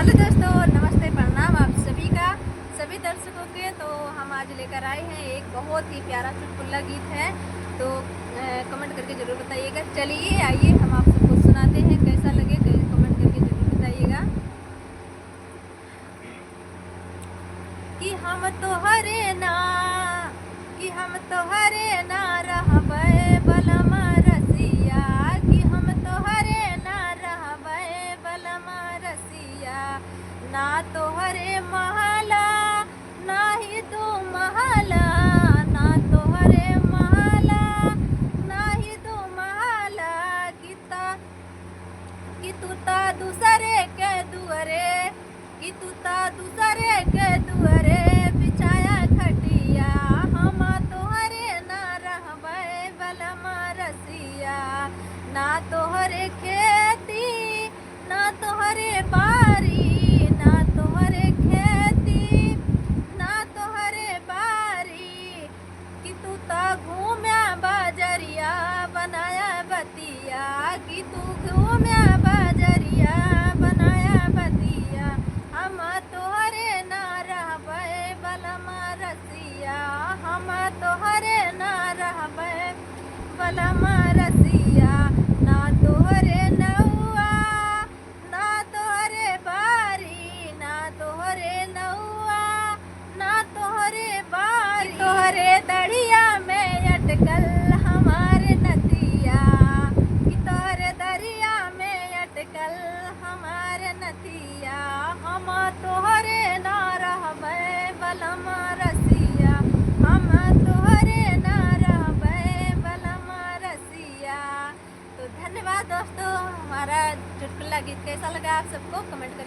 Hello दोस्तों, नमस्ते, प्रणाम आप सभी का, सभी दर्शकों के। तो हम आज लेकर आए हैं एक बहुत ही प्यारा चुटकुला गीत है। तो कमेंट करके ज़रूर बताइएगा। चलिए आइए हम आप सबको सुनाते हैं, कैसा लगे कमेंट करके ज़रूर बताइएगा। कि हम तो हरे ना रहबै बलमा रसिया, कि हम तो हरे ना रहबै बलमा रसिया। ना तो हरे महला नाही दू महला, ना तो हरे महला नाही दू महला। कि तू ता दूसरे के दुअरे, कि तू ता दूसरे के दुअरे बिछाया खटिया। हम तोहरे ना रहबै बलमा रसिया। ना तोहरे खेती ना तोहरे बारी, ना तोहरे खेती ना तोहरे बारी। कि तू ता घूम्या बजरिया बनाया बतिया, कि तू घूम्या बजरिया बनाया बतिया। हम तोहरे ना रहबै बलमा रसिया, हम तोहरे ना रहबै बलमा रसिया। ना तोहरे नौआ ना तोहरे बारी, ना तोहरे नौआ ना तोहरे बारी। तोहरे दढ़िया में अटकल हमारे नदिया, कि तोहरे दरिया में अटकल हमारे नदिया। हम तोहरे ना रहबै बलमा रसिया, हम तोहरे ना रहबै बलमा रसिया। तो धन्यवाद दोस्तों, हमारा चुटकुला गीत कैसा लगा आप सबको कमेंट करके